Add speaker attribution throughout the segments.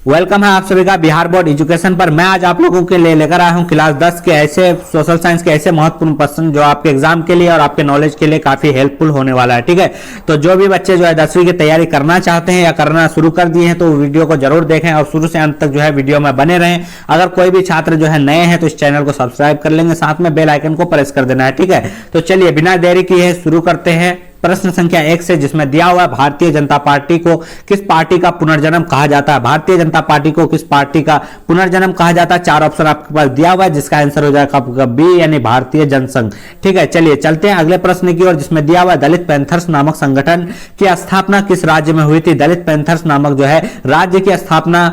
Speaker 1: Welcome है आप सभी का बिहार बोर्ड एजुकेशन पर। मैं आज आप लोगों के लिए लेकर आया हूं क्लास 10 के ऐसे सोशल साइंस के ऐसे महत्वपूर्ण प्रश्न जो आपके एग्जाम के लिए और आपके नॉलेज के लिए काफी हेल्पफुल होने वाला है। ठीक है, तो जो भी बच्चे जो है 10वीं की तैयारी करना चाहते हैं या करना शुरू कर दिए हैं तो वीडियो को जरूर देखें और शुरू से अंत तक जो है वीडियो में बने रहें। अगर कोई भी छात्र जो है नए हैं तो इस चैनल को सब्सक्राइब कर लेंगे, साथ में बेल आइकन को प्रेस कर देना है। ठीक है, तो चलिए बिना देरी किए शुरू करते हैं प्रश्न संख्या 1 से, जिसमें दिया हुआ है भारतीय जनता पार्टी को किस पार्टी का पुनर्जन्म कहा जाता है। भारतीय जनता पार्टी को किस पार्टी का पुनर्जन्म कहा जाता है। 4 ऑप्शन आपके पास दिया हुआ है, जिसका आंसर हो जाएगा आपका बी यानी भारतीय जनसंघ। ठीक है, चलिए चलते हैं अगले प्रश्न की ओर, जिसमें दिया हुआ है दलित पैंथर्स नामक संगठन की स्थापना किस राज्य में हुई थी। दलित पैंथर्स नामक जो है राज्य की स्थापना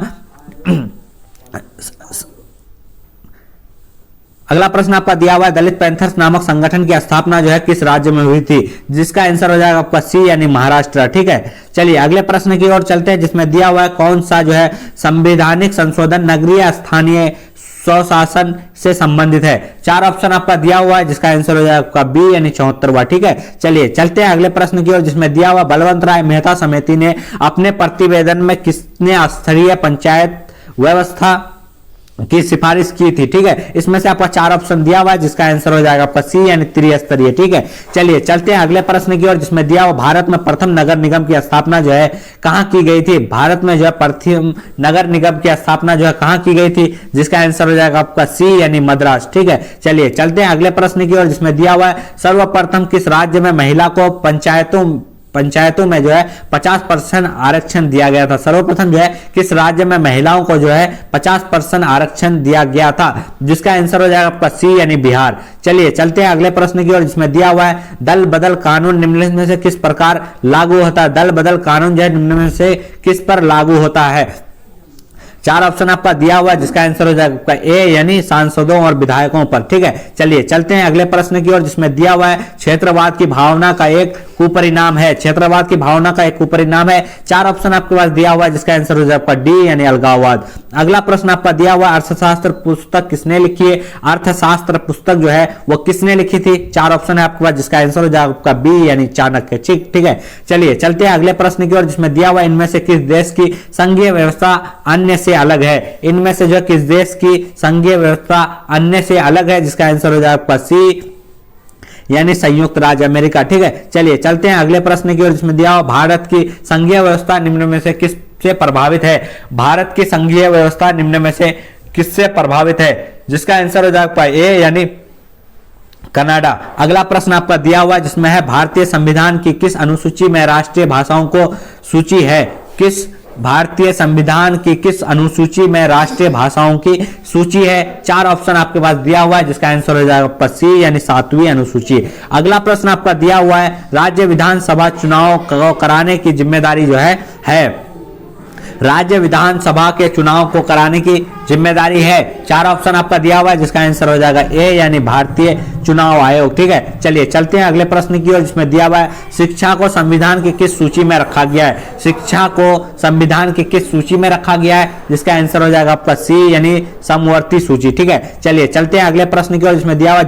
Speaker 1: अगला प्रश्न आपका दिया हुआ है दलित पैंथर्स नामक संगठन की स्थापना जो है किस राज्य में हुई थी, जिसका आंसर हो जाएगा आपका सी यानी महाराष्ट्र। ठीक है, चलिए अगले प्रश्न की ओर चलते हैं, जिसमें दिया हुआ है कौन सा जो है संवैधानिक संशोधन नगरीय स्थानीय स्वशासन से संबंधित है। 4 ऑप्शन आपका दिया हुआ है, जिसका आंसर हो जाएगा आपका बी यानी 74वां। ठीक है, चलिए चलते हैं अगले प्रश्न की ओर, जिसमें दिया हुआ बलवंत राय मेहता समिति ने अपने प्रतिवेदन में किसने स्तरीय पंचायत व्यवस्था की सिफारिश की थी। ठीक है, इसमें से आपका 4 ऑप्शन दिया हुआ है, जिसका आंसर हो जाएगा आपका सी यानी त्रिस्तरीय। ठीक है, चलिए चलते हैं अगले प्रश्न की ओर, जिसमें दिया हुआ भारत में प्रथम नगर निगम की स्थापना जो है कहां की गई थी। भारत में जो है प्रथम नगर निगम की स्थापना जो है कहां की गई थी, जिसका आंसर हो जाएगा आपका सी यानी मद्रास। ठीक है, चलिए चलते हैं अगले प्रश्न की ओर, जिसमें दिया हुआ है सर्वप्रथम किस राज्य में महिला को पंचायतों में जो है 50% आरक्षण दिया गया था। सर्वप्रथम जो है किस राज्य में महिलाओं को जो है 50% आरक्षण दिया गया था, जिसका आंसर हो जाएगा आपका सी यानी बिहार। चलिए चलते हैं अगले प्रश्न की ओर, जिसमें दिया हुआ है दल बदल कानून निम्नलिखित में से किस प्रकार लागू होता है। दल बदल कानून जो है निम्न में से किस पर लागू होता है। 4 ऑप्शन आपका दिया हुआ है, जिसका आंसर हो जाएगा आपका ए यानी सांसदों और विधायकों पर। ठीक है, चलिए चलते हैं अगले प्रश्न की ओर, जिसमें दिया हुआ है क्षेत्रवाद की भावना का एक कुपरिणाम है। क्षेत्रवाद की भावना का एक कुपरिणाम है। 4 ऑप्शन आपके पास दिया हुआ है, जिसका आंसर हो जाएगा डी यानी अलगाववाद। अगला प्रश्न आपका दिया हुआ अर्थशास्त्र पुस्तक किसने लिखी है। अर्थशास्त्र पुस्तक जो है वो किसने लिखी थी। 4 ऑप्शन है आपके पास, जिसका आंसर हो जाएगा आपका बी यानी चाणक्य। ठीक है, चलिए चलते हैं अगले प्रश्न की ओर, जिसमें दिया हुआ इनमें से किस देश की संघीय व्यवस्था अन्य से अलग है। इनमें से जो किस देश की संघीय व्यवस्था अन्य से अलग है, जिसका आंसर हो जाएगा आपका सी यानी संयुक्त राज्य अमेरिका। ठीक है, चलिए चलते हैं अगले प्रश्न की ओर, जिसमें दिया हुआ भारत की संघीय व्यवस्था निम्न में से किससे प्रभावित है। भारत की संघीय व्यवस्था निम्न में से किससे प्रभावित है, जिसका आंसर हो जाएगा ए यानी कनाडा। अगला प्रश्न आपका दिया हुआ है, जिसमें है भारतीय संविधान की किस अनुसूची में राष्ट्रीय भाषाओं को सूची है। किस भारतीय संविधान की किस अनुसूची में राष्ट्रीय भाषाओं की सूची है। 4 ऑप्शन आपके पास दिया हुआ है, जिसका आंसर हो जाएगा सी यानी 7वीं अनुसूची। अगला प्रश्न आपका दिया हुआ है राज्य विधानसभा चुनाव कराने की जिम्मेदारी जो है राज्य विधानसभा के चुनाव को कराने की जिम्मेदारी है। 4 ऑप्शन आपका दिया हुआ है, जिसका आंसर हो जाएगा ए यानी भारतीय चुनाव आयोग। ठीक है, चलिए चलते हैं अगले प्रश्न की ओर, जिसमें दिया हुआ है शिक्षा को संविधान की किस सूची में रखा गया है। शिक्षा को संविधान की किस सूची में रखा गया है, जिसका आंसर हो जाएगा आपका सी यानी समवर्ती सूची। ठीक है, चलिए चलते हैं अगले प्रश्न की ओर, जिसमें दिया हुआ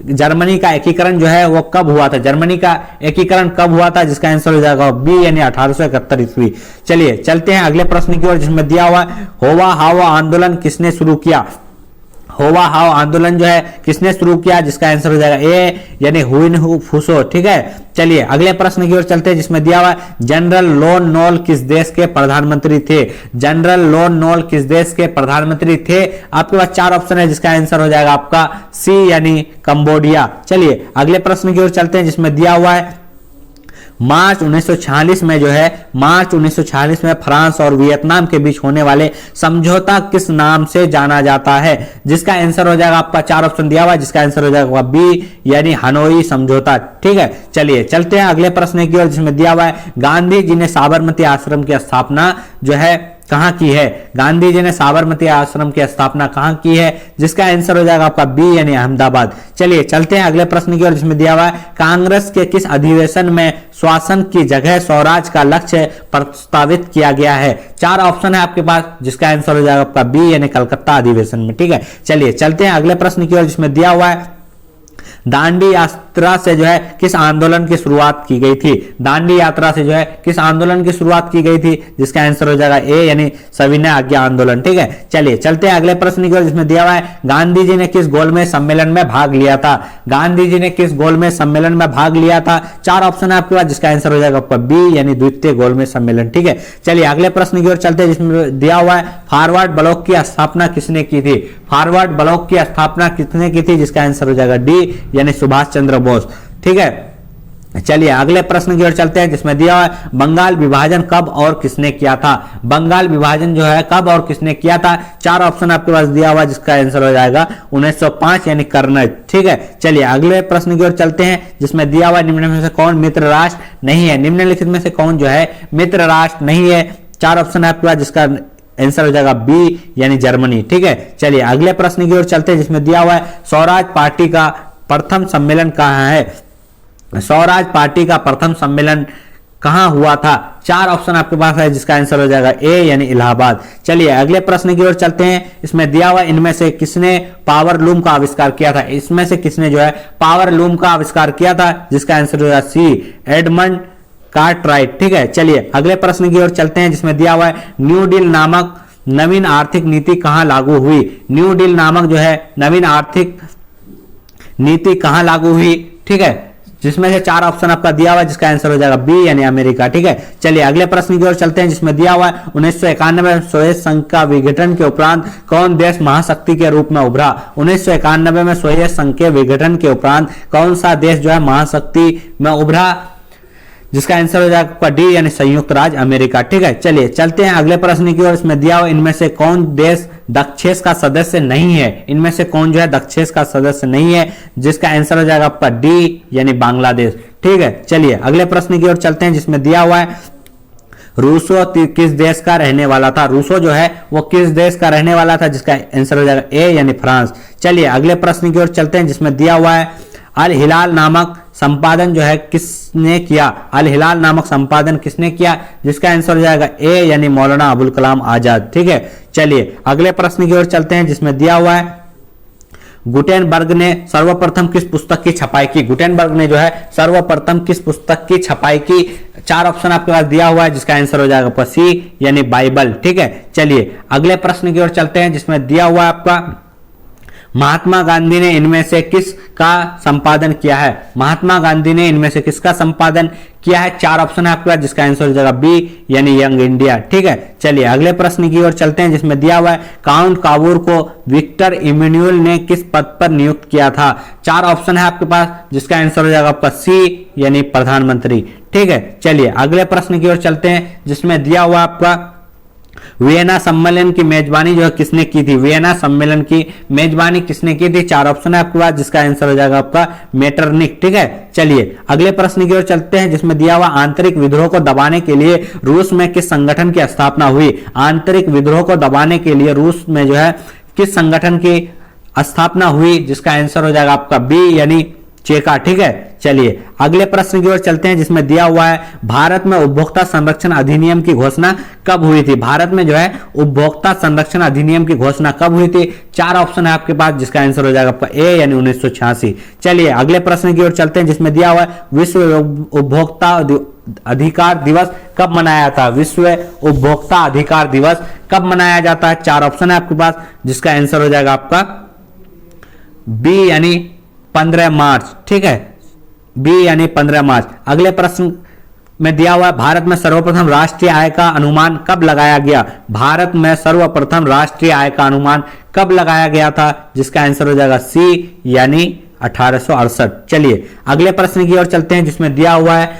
Speaker 1: जर्मनी का एकीकरण जो है वो कब हुआ था। जर्मनी का एकीकरण कब हुआ था, जिसका आंसर हो जाएगा बी यानी 1871 ईस्वी। चलिए चलते हैं अगले प्रश्न की ओर, जिसमें दिया हुआ होवा हावा आंदोलन किसने शुरू किया। होवा हाव आंदोलन जो है किसने शुरू किया, जिसका आंसर हो जाएगा ए यानी हुइन फुसो। ठीक है, चलिए अगले प्रश्न की ओर चलते हैं, जिसमें दिया हुआ जनरल लॉन नॉल किस देश के प्रधानमंत्री थे। जनरल लॉन नॉल किस देश के प्रधानमंत्री थे। आपके पास 4 ऑप्शन है, जिसका आंसर हो जाएगा आपका सी यानी कंबोडिया। चलिए अगले प्रश्न की ओर चलते हैं, जिसमें दिया हुआ है मार्च 1946 में जो है मार्च 1946 में फ्रांस और वियतनाम के बीच होने वाले समझौता किस नाम से जाना जाता है, जिसका आंसर हो जाएगा आपका 4 ऑप्शन दिया हुआ है, जिसका आंसर हो जाएगा बी यानी हनोई समझौता। ठीक है, चलिए चलते हैं अगले प्रश्न की ओर, जिसमें दिया हुआ है गांधी जी ने साबरमती आश्रम की स्थापना जो है कहां की है। गांधी जी ने साबरमती आश्रम की स्थापना कहां की है, जिसका आंसर हो जाएगा आपका बी यानी अहमदाबाद। चलिए चलते हैं अगले प्रश्न की ओर, जिसमें दिया हुआ है कांग्रेस के किस अधिवेशन में शासन की जगह स्वराज का लक्ष्य प्रस्तावित किया गया है। 4 ऑप्शन है आपके पास, जिसका आंसर हो जाएगा आपका बी यानी कलकत्ता अधिवेशन में। ठीक है, चलिए चलते हैं अगले प्रश्न की ओर, जिसमें दिया हुआ है दांडी यात्रा से जो है किस आंदोलन की शुरुआत की गई थी? दांडी यात्रा से जो है किस आंदोलन की शुरुआत की गई थी? जिसका आंसर हो जाएगा ए यानी सविनय आज्ञा आंदोलन। ठीक है, चलिए चलते हैं अगले प्रश्न की ओर, जिसमें दिया हुआ है गांधी जी ने किस गोलमेज सम्मेलन में भाग लिया था? गांधी जी ने किस गोलमेज सम्मेलन में भाग लिया था? 4 ऑप्शन है आपके पास, जिसका आंसर हो जाएगा आपका बी यानी द्वितीय गोलमेज सम्मेलन। ठीक है, चलिए अगले प्रश्न की ओर चलते हैं, जिसमें दिया हुआ है फॉरवर्ड ब्लॉक की स्थापना किसने की थी? फॉरवर्ड ब्लॉक की स्थापना किसने की थी? जिसका आंसर हो जाएगा डी यानी सुभाष चंद्र बोस। ठीक है, चलिए अगले प्रश्न की ओर चलते हैं, जिसमें दिया हुआ है बंगाल विभाजन कब और किसने किया था? बंगाल विभाजन जो है कब और किसने किया था? 4 ऑप्शन आपके पास दिया हुआ, जिसका आंसर हो जाएगा 1905 यानी कर्नल। ठीक है, चलिए अगले प्रश्न की ओर चलते हैं, जिसमें दिया हुआ निम्न में से कौन मित्र राष्ट्र नहीं है? निम्नलिखित में से कौन जो है मित्र राष्ट्र नहीं है? 4 ऑप्शन है आपके पास, जिसका आंसर हो जाएगा बी यानी जर्मनी। ठीक है, चलिए अगले प्रश्न की ओर चलते हैं, जिसमें दिया हुआ है स्वराज पार्टी का प्रथम सम्मेलन कहाँ है? स्वराज पार्टी का प्रथम सम्मेलन कहां हुआ था? 4 ऑप्शन आपके पास है, जिसका आंसर हो जाएगा ए यानी इलाहाबाद। चलिए अगले प्रश्न की ओर चलते हैं, इसमें दिया हुआ इनमें से किसने पावर लूम का आविष्कार किया था? इसमें से किसने जो है पावर लूम का आविष्कार किया था? जिसका आंसर हो जाएगा सी एडमंड कार्टराइट। ठीक है, चलिए अगले प्रश्न की ओर चलते हैं, जिसमें दिया हुआ है न्यू डील नामक नवीन आर्थिक नीति कहां लागू हुई? न्यू डील नामक जो है नवीन आर्थिक नीति कहां लागू हुई? ठीक है, जिसमें से 4 ऑप्शन आपका दिया हुआ है, जिसका आंसर हो जाएगा बी यानी अमेरिका। ठीक है, चलिए अगले प्रश्न की ओर चलते हैं, जिसमें दिया हुआ है 1991 में सोवियत संघ का विघटन के उपरांत कौन देश महाशक्ति के रूप में उभरा? 1991 में सोवियत संघ के विघटन के उपरांत कौन सा देश जो है महाशक्ति में उभरा? जिसका आंसर हो जाएगा आपका डी यानी संयुक्त राज्य अमेरिका। ठीक है, चलिए चलते हैं अगले प्रश्न की ओर, इसमें दिया हुआ इनमें से कौन देश दक्षेस का सदस्य नहीं है? इनमें से कौन जो है दक्षेस का सदस्य नहीं है? जिसका आंसर हो जाएगा आपका डी यानी बांग्लादेश। ठीक है, चलिए अगले प्रश्न की ओर चलते हैं, जिसमें दिया हुआ है रूसो किस देश का रहने वाला था? रूसो जो है वो किस देश का रहने वाला था? जिसका आंसर हो जाएगा ए यानी फ्रांस। चलिए अगले प्रश्न की ओर चलते हैं, जिसमें दिया हुआ है अल हिलाल नामक संपादन जो है किसने किया? अल हिलाल नामक संपादन किसने किया? जिसका आंसर हो जाएगा ए यानी मौलाना अबुल कलाम आजाद। ठीक है, चलिए अगले प्रश्न की ओर चलते हैं, जिसमें दिया हुआ है गुटेनबर्ग ने सर्वप्रथम किस पुस्तक की छपाई की? गुटेनबर्ग ने जो है सर्वप्रथम किस पुस्तक की छपाई की? 4 ऑप्शन आपके पास दिया हुआ है, जिसका आंसर हो जाएगा सी यानी बाइबल। ठीक है, चलिए अगले प्रश्न की ओर चलते हैं, जिसमें दिया हुआ है आपका महात्मा गांधी ने इनमें से किसका संपादन किया है? महात्मा गांधी ने इनमें से किसका संपादन किया है? 4 ऑप्शन है आपके पास, जिसका आंसर हो जाएगा बी यानी यंग इंडिया। ठीक है, चलिए अगले प्रश्न की ओर चलते हैं, जिसमें दिया हुआ है काउंट काबूर को विक्टर इमैनुअल ने किस पद पर नियुक्त किया था? 4 ऑप्शन है आपके पास, जिसका आंसर हो जाएगा आपका सी यानी प्रधानमंत्री। ठीक है, चलिए अगले प्रश्न की ओर चलते हैं, जिसमें दिया हुआ आपका वियना सम्मेलन की मेजबानी जो है किसने की थी? वियना सम्मेलन की मेजबानी किसने की थी? 4 ऑप्शन है आपके पास, जिसका आंसर हो जाएगा आपका मेटरनिक। ठीक है, चलिए अगले प्रश्न की ओर चलते हैं, जिसमें दिया हुआ आंतरिक विद्रोह को दबाने के लिए रूस में किस संगठन की स्थापना हुई? आंतरिक विद्रोह को दबाने के लिए रूस में जो है किस संगठन की स्थापना हुई? जिसका आंसर हो जाएगा आपका बी यानी चेका। ठीक है, चलिए अगले प्रश्न की ओर चलते हैं, जिसमें दिया हुआ है भारत में उपभोक्ता संरक्षण अधिनियम की घोषणा कब हुई थी? भारत में जो है उपभोक्ता संरक्षण अधिनियम की घोषणा कब हुई थी? 4 ऑप्शन है आपके पास, जिसका आंसर हो जाएगा आपका ए यानी 1986। चलिए अगले प्रश्न की ओर चलते हैं, जिसमें दिया हुआ है विश्व उपभोक्ता अधिकार दिवस कब मनाया था? विश्व उपभोक्ता अधिकार दिवस कब मनाया जाता है? 4 ऑप्शन है आपके पास, जिसका आंसर हो जाएगा आपका बी यानी 15 मार्च। ठीक है, बी यानी 15 मार्च। अगले प्रश्न में दिया हुआ है भारत में सर्वप्रथम राष्ट्रीय आय का अनुमान कब लगाया गया? भारत में सर्वप्रथम राष्ट्रीय आय का अनुमान कब लगाया गया था? जिसका आंसर हो जाएगा सी यानी 1868। चलिए अगले प्रश्न की ओर चलते हैं, जिसमें दिया हुआ है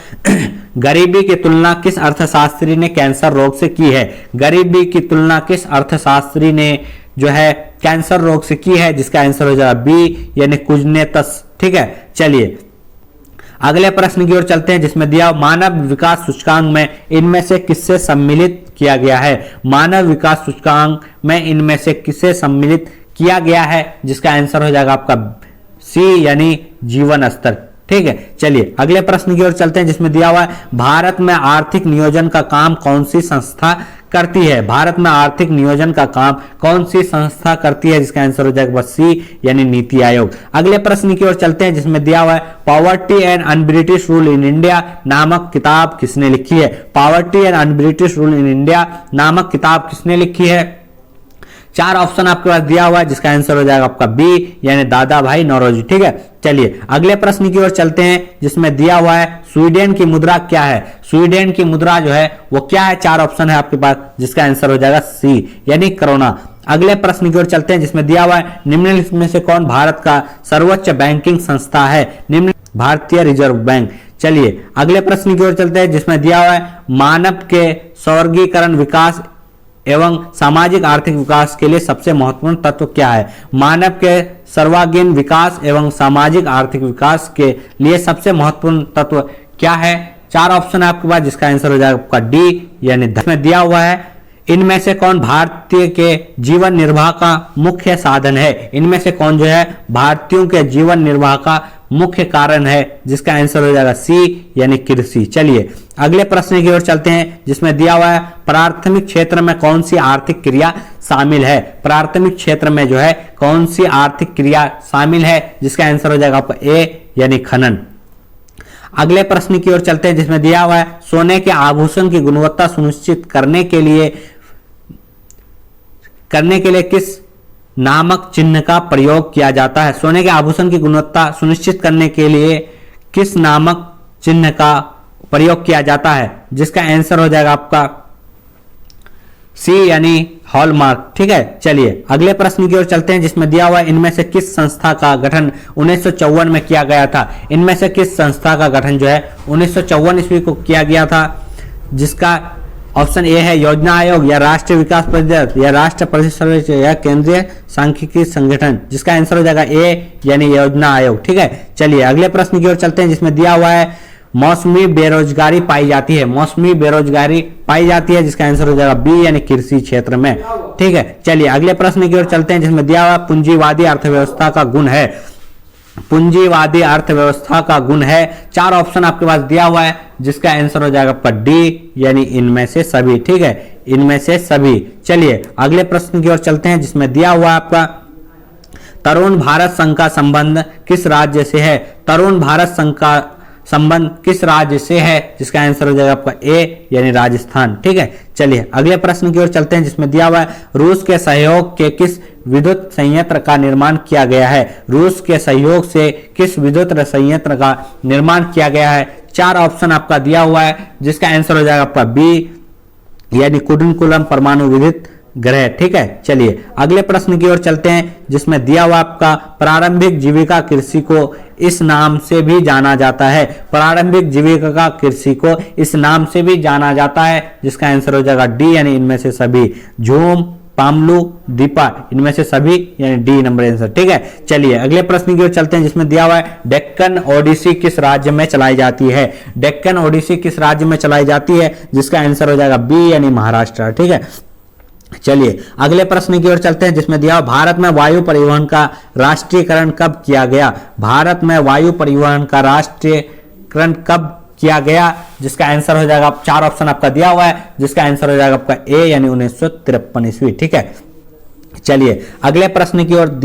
Speaker 1: गरीबी की तुलना किस अर्थशास्त्री ने कैंसर रोग से की है? गरीबी की तुलना किस अर्थशास्त्री ने जो है कैंसर रोग से की है? जिसका आंसर हो जाएगा बी यानी कुजनेतस। ठीक है, चलिए अगले प्रश्न की ओर चलते हैं, जिसमें दिया मानव विकास सूचकांक में इनमें से किससे सम्मिलित किया गया है? मानव विकास सूचकांक में इनमें से किससे सम्मिलित किया गया है? जिसका आंसर हो जाएगा आपका सी यानी जीवन स्तर। ठीक है, चलिए अगले प्रश्न की ओर चलते हैं, जिसमें दिया हुआ है भारत में आर्थिक नियोजन का काम कौन सी संस्था करती है? भारत में आर्थिक नियोजन का काम कौन सी संस्था करती है? जिसका आंसर हो जाएगा सी यानी नीति आयोग। अगले प्रश्न की ओर चलते हैं जिसमें दिया हुआ है poverty and un-British rule in India नामक किताब किसने लिखी है? Poverty and un-British rule in India नामक किताब किसने लिखी है? 4 ऑप्शन आपके पास दिया हुआ है जिसका आंसर हो जाएगा आपका बी यानी दादा भाई नौरोजी। ठीक है, चलिए अगले प्रश्न की ओर चलते हैं जिसमें दिया हुआ है स्वीडन की मुद्रा क्या है? स्वीडन की मुद्रा जो है वो क्या है? 4 ऑप्शन है आपके पास जिसका आंसर हो जाएगा सी यानी करोना। अगले प्रश्न की ओर चलते हैं जिसमें दिया हुआ है निम्नलिखित में से कौन भारत का सर्वोच्च बैंकिंग संस्था है? निम्न भारतीय रिजर्व बैंक। चलिए अगले प्रश्न की ओर चलते हैं जिसमें दिया हुआ है मानव के स्वर्गीकरण विकास एवं सामाजिक आर्थिक विकास के लिए सबसे महत्वपूर्ण तत्व क्या है? मानव के सर्वांगीण विकास एवं सामाजिक आर्थिक विकास के लिए सबसे महत्वपूर्ण तत्व क्या है? 4 ऑप्शन है आपके पास जिसका आंसर हो जाएगा आपका डी यानी धर्म दिया हुआ है। इनमें से कौन भारतीय के जीवन निर्वाह का मुख्य साधन है? इनमें से कौन जो है भारतीयों के जीवन निर्वाह का मुख्य कारण है? जिसका आंसर हो जाएगा सी यानी कृषि। चलिए अगले प्रश्न की ओर चलते हैं जिसमें दिया हुआ है प्राथमिक क्षेत्र में कौन सी आर्थिक क्रिया शामिल है? प्राथमिक क्षेत्र में जो है कौन सी आर्थिक क्रिया शामिल है? जिसका आंसर हो जाएगा आपका ए यानी खनन। अगले प्रश्न की ओर चलते हैं जिसमें दिया हुआ है सोने के आभूषण की गुणवत्ता सुनिश्चित करने के लिए किस नामक चिन्ह का प्रयोग किया जाता है? सोने के आभूषण की गुणवत्ता सुनिश्चित करने के लिए किस नामक चिन्ह का प्रयोग किया जाता है? जिसका आंसर हो जाएगा आपका सी यानी हॉलमार्क। ठीक है, चलिए अगले प्रश्न की ओर चलते हैं जिसमें दिया हुआ है इनमें से किस संस्था का गठन 1954 में किया गया था? इनमें से किस संस्था का गठन जो है 1954 ईस्वी को किया गया था? जिसका ऑप्शन ए है योजना आयोग या राष्ट्रीय विकास परिषद या राष्ट्रीय परिषद सर्वे या केंद्रीय सांख्यिकी संगठन। जिसका आंसर हो जाएगा ए यानी योजना आयोग। ठीक है, चलिए अगले प्रश्न की ओर चलते हैं जिसमें दिया हुआ है मौसमी बेरोजगारी पाई जाती है। मौसमी बेरोजगारी पाई जाती है जिसका आंसर हो जाएगा बी यानी कृषि क्षेत्र में। ठीक है, चलिए अगले प्रश्न की ओर चलते हैं जिसमें दिया हुआ पूंजीवादी अर्थव्यवस्था का गुण है। पूंजीवादी अर्थव्यवस्था का गुण है 4 ऑप्शन आपके पास दिया हुआ है जिसका आंसर हो जाएगा आपका डी यानी इनमें से सभी। ठीक है, इनमें से सभी। चलिए अगले प्रश्न की ओर चलते हैं जिसमें दिया हुआ है आपका तरुण भारत संघ का संबंध किस राज्य से है? तरुण भारत संघ का संबंध किस राज्य से है? जिसका आंसर हो जाएगा आपका ए यानी राजस्थान। ठीक है, चलिए अगले प्रश्न की ओर चलते हैं जिसमें दिया हुआ है रूस के सहयोग के किस विद्युत संयंत्र का निर्माण किया गया है? रूस के सहयोग से किस विद्युत संयंत्र का निर्माण किया गया है? 4 ऑप्शन आपका दिया हुआ है जिसका आंसर हो जाएगा आपका बी यानी कुडनकुलम परमाणु विद्युत ग्रह। ठीक है, चलिए अगले प्रश्न की ओर चलते हैं जिसमें दिया हुआ आपका प्रारंभिक जीविका कृषि को इस नाम से भी जाना जाता है। प्रारंभिक जीविका का कृषि को इस नाम से भी जाना जाता है जिसका आंसर हो जाएगा डी यानी इनमें से सभी। झूम, पामलू, दीपा, इनमें से सभी यानी डी नंबर आंसर। ठीक है, चलिए अगले प्रश्न की ओर चलते हैं जिसमें दिया हुआ है डेक्कन ओडिसी किस राज्य में चलाई जाती है? डेक्कन ओडिसी किस राज्य में चलाई जाती है? जिसका आंसर हो जाएगा बी यानी महाराष्ट्र। ठीक है, चलिए अगले प्रश्न की ओर चलते हैं जिसमें दिया भारत में वायु परिवहन का राष्ट्रीयकरण कब किया गया? भारत में वायु परिवहन का राष्ट्रीयकरण कब किया गया? जिसका आंसर हो जाएगा 4 ऑप्शन आपका दिया हुआ है जिसका आंसर हो जाएगा आपका ए यानी 1953 ईस्वी। ठीक है, चलिए अगले प्रश्न की ओर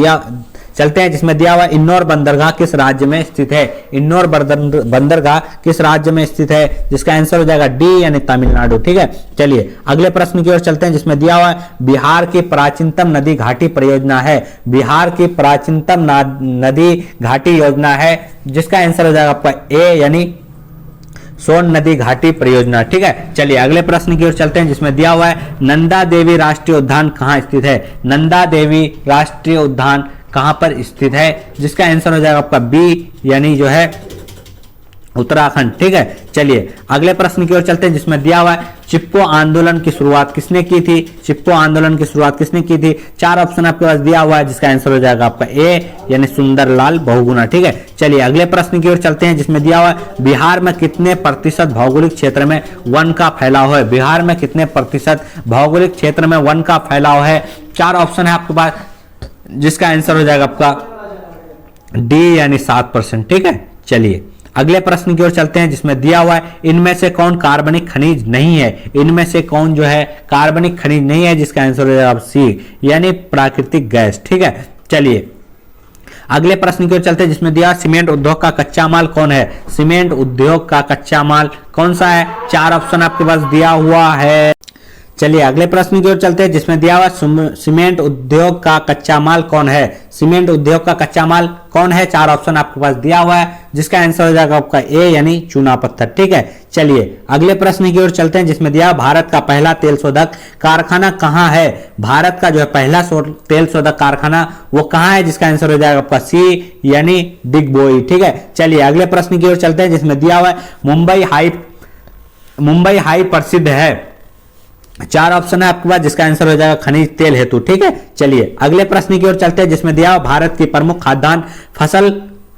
Speaker 1: चलते हैं जिसमें दिया हुआ इंदौर बंदरगाह किस राज्य में स्थित है? इंदौर बंदरगाह किस राज्य में स्थित है? जिसका आंसर हो जाएगा डी यानी तमिलनाडु। ठीक है, चलिए अगले प्रश्न की ओर चलते हैं जिसमें दिया हुआ बिहार की प्राचीनतम नदी घाटी परियोजना है। बिहार की प्राचीनतम नदी घाटी योजना है जिसका आंसर हो जाएगा आपका ए यानी सोन नदी घाटी परियोजना। ठीक है, चलिए अगले प्रश्न की ओर चलते हैं जिसमें दिया हुआ है नंदा देवी राष्ट्रीय उद्यान कहाँ स्थित है? नंदा देवी राष्ट्रीय उद्यान कहां पर स्थित है? जिसका आंसर हो जाएगा आपका बी यानी जो है उत्तराखंड। ठीक है, चलिए अगले प्रश्न की ओर चलते हैं जिसमें दिया हुआ है चिपको आंदोलन की शुरुआत किसने की थी? चिपको आंदोलन की शुरुआत किसने की थी? 4 ऑप्शन आपके पास दिया हुआ है जिसका आंसर हो जाएगा आपका ए यानी सुंदरलाल बहुगुणा। ठीक है, चलिए अगले प्रश्न की ओर चलते हैं जिसमें दिया हुआ है बिहार में कितने प्रतिशत भौगोलिक क्षेत्र में वन का फैलाव है? बिहार में कितने प्रतिशत भौगोलिक क्षेत्र में वन का फैलाव है? 4 ऑप्शन है आपके पास जिसका आंसर हो जाएगा आपका डी यानी 7%। ठीक है, चलिए अगले प्रश्न की ओर चलते हैं जिसमें दिया हुआ है इनमें से कौन कार्बनिक खनिज नहीं है, इनमें से कौन जो है कार्बनिक खनिज नहीं है, जिसका आंसर हो जाएगा सी यानी प्राकृतिक गैस। ठीक है, चलिए अगले प्रश्न की ओर चलते हैं जिसमें दिया सीमेंट उद्योग का कच्चा माल कौन है, सीमेंट उद्योग का कच्चा माल कौन सा है, 4 ऑप्शन आपके पास दिया हुआ है। चलिए अगले प्रश्न की ओर चलते हैं जिसमें दिया हुआ सीमेंट उद्योग का कच्चा माल कौन है, सीमेंट उद्योग का कच्चा माल कौन है, 4 ऑप्शन आपके पास दिया हुआ है, जिसका आंसर हो जाएगा आपका ए यानी चूना पत्थर। ठीक है, चलिए अगले प्रश्न की ओर चलते हैं जिसमें दिया भारत का पहला तेल शोधक कारखाना कहाँ है, भारत का जो है पहला तेल शोधक कारखाना वो कहाँ है, जिसका आंसर हो जाएगा आपका सी यानी डिगबोई। ठीक है, चलिए अगले प्रश्न की ओर चलते हैं जिसमें दिया हुआ है मुंबई हाई प्रसिद्ध है, 4 ऑप्शन है आपके पास, जिसका आंसर हो जाएगा खनिज तेल हेतु। ठीक है, चलिए अगले प्रश्न की ओर चलते हैं जिसमें दिया भारत की प्रमुख खाद्यान्न फसल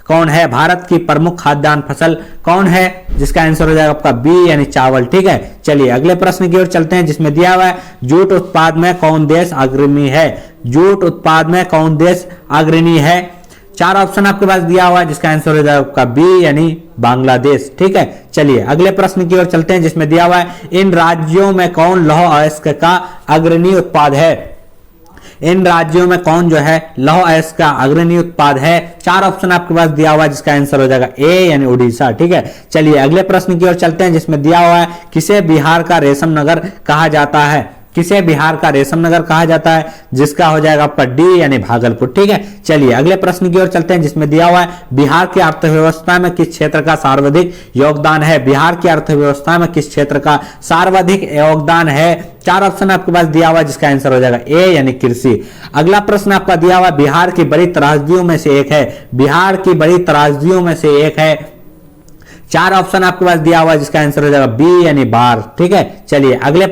Speaker 1: कौन है, भारत की प्रमुख खाद्यान्न फसल कौन है, जिसका आंसर हो जाएगा आपका बी यानी चावल। ठीक है, चलिए अगले प्रश्न की ओर चलते हैं जिसमें दिया हुआ है जूट उत्पाद में कौन देश अग्रणी है, जूट उत्पाद में कौन देश अग्रणी है, 4 ऑप्शन आपके पास दिया हुआ है, जिसका आंसर हो जाएगा आपका बी यानी बांग्लादेश। ठीक है, चलिए अगले प्रश्न की ओर चलते हैं जिसमें दिया हुआ है इन राज्यों में कौन लौह अयस्क का अग्रणी उत्पाद है, इन राज्यों में कौन जो है लौह अयस्क का अग्रणी उत्पाद है, 4 ऑप्शन आपके पास दिया हुआ है, जिसका आंसर हो जाएगा ए यानी उड़ीसा। ठीक है, चलिए अगले प्रश्न की ओर चलते हैं जिसमें दिया हुआ है किसे बिहार का रेशम नगर कहा जाता है, किसे बिहार का रेशम नगर कहा जाता है, जिसका हो जाएगा आपका डी यानी भागलपुर। ठीक है, चलिए अगले प्रश्न की ओर चलते हैं जिसमें दिया हुआ है बिहार की अर्थव्यवस्था में किस क्षेत्र का सर्वाधिक योगदान है, बिहार की अर्थव्यवस्था में किस क्षेत्र का सर्वाधिक योगदान है, 4 ऑप्शन आपके पास दिया हुआ है, जिसका आंसर हो जाएगा ए यानी कृषि। अगला प्रश्न आपका दिया हुआ बिहार की बड़ी त्रासदियों में से एक है, बिहार की बड़ी त्रासदियों में से एक है, 4 ऑप्शन आपके पास दिया हुआ है, जिसका आंसर हो जाएगा बी यानी बाढ़। ठीक है, चलिए अगला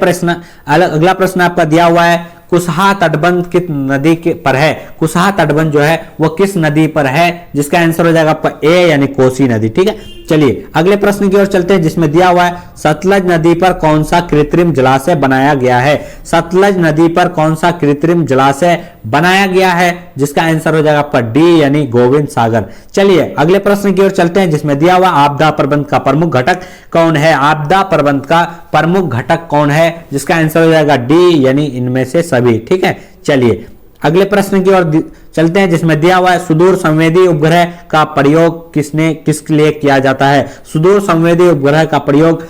Speaker 1: प्रश्न आपका दिया हुआ है कुशहा तटबंध किस नदी के पर है, कुशहा तटबंध जो है वो किस नदी पर है, जिसका आंसर हो जाएगा आपका ए यानी कोसी नदी। ठीक है, चलिए अगले प्रश्न की ओर चलते हैं जिसमें दिया हुआ है सतलज नदी पर कौन सा कृत्रिम जलाशय बनाया गया है, सतलज नदी पर कौन सा कृत्रिम जलाशय बनाया गया है, जिसका आंसर हो जाएगा आपका डी यानी गोविंद सागर। चलिए अगले प्रश्न की ओर चलते हैं जिसमें दिया हुआ आपदा प्रबंध का प्रमुख घटक कौन है, आपदा प्रबंध का प्रमुख घटक कौन है, जिसका आंसर हो जाएगा डी यानी इनमें से सभी। ठीक है, चलिए अगले प्रश्न की ओर चलते हैं जिसमें दिया हुआ है सुदूर संवेदी उपग्रह का प्रयोग किस लिए किया जाता है, सुदूर संवेदी उपग्रह का प्रयोग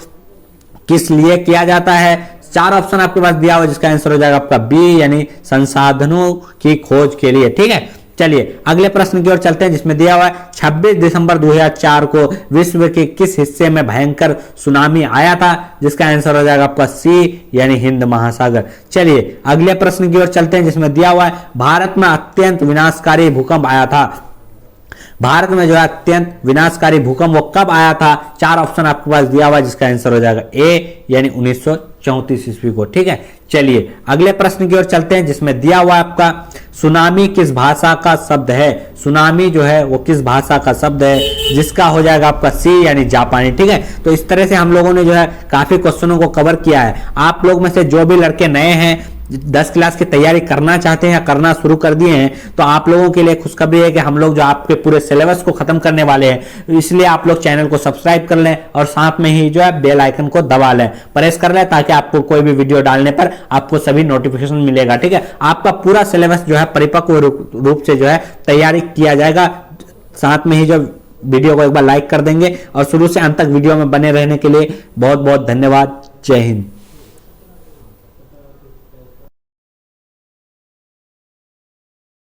Speaker 1: किस लिए किया जाता है, 4 ऑप्शन आपके पास दिया हुआ है, जिसका आंसर हो जाएगा आपका बी यानी संसाधनों की खोज के लिए। ठीक है, चलिए अगले प्रश्न की ओर चलते हैं जिसमें दिया हुआ है 26 दिसंबर 2004 को विश्व के किस हिस्से में भयंकर सुनामी आया था, जिसका आंसर हो जाएगा आपका सी यानी हिंद महासागर। चलिए अगले प्रश्न की ओर चलते हैं जिसमें दिया हुआ है भारत में अत्यंत विनाशकारी भूकंप आया था, भारत में जो है अत्यंत विनाशकारी भूकंप वो कब आया था, 4 ऑप्शन आपके पास दिया हुआ है, जिसका आंसर हो जाएगा ए यानी 1934 ईस्वी को। ठीक है, चलिए अगले प्रश्न की ओर चलते हैं जिसमें दिया हुआ आपका सुनामी किस भाषा का शब्द है, सुनामी जो है वो किस भाषा का शब्द है, जिसका हो जाएगा आपका सी यानी जापानी। ठीक है, तो इस तरह से हम लोगों ने जो है काफी क्वेश्चनों को कवर किया है। आप लोग में से जो भी लड़के नए हैं 10 क्लास की तैयारी करना चाहते हैं या करना शुरू कर दिए हैं, तो आप लोगों के लिए खुशखबरी है कि हम लोग जो आपके पूरे सिलेबस को खत्म करने वाले हैं, इसलिए आप लोग चैनल को सब्सक्राइब कर लें और साथ में ही जो है बेल आइकन को दबा लें, प्रेस कर लें, ताकि आपको कोई भी वीडियो डालने पर आपको सभी नोटिफिकेशन मिलेगा। ठीक है, आपका पूरा सिलेबस जो है परिपक्व रूप से जो है तैयारी किया जाएगा। साथ में ही जो वीडियो को एक बार लाइक कर देंगे और शुरू से अंत तक वीडियो में बने रहने के लिए बहुत बहुत धन्यवाद। जय हिंद।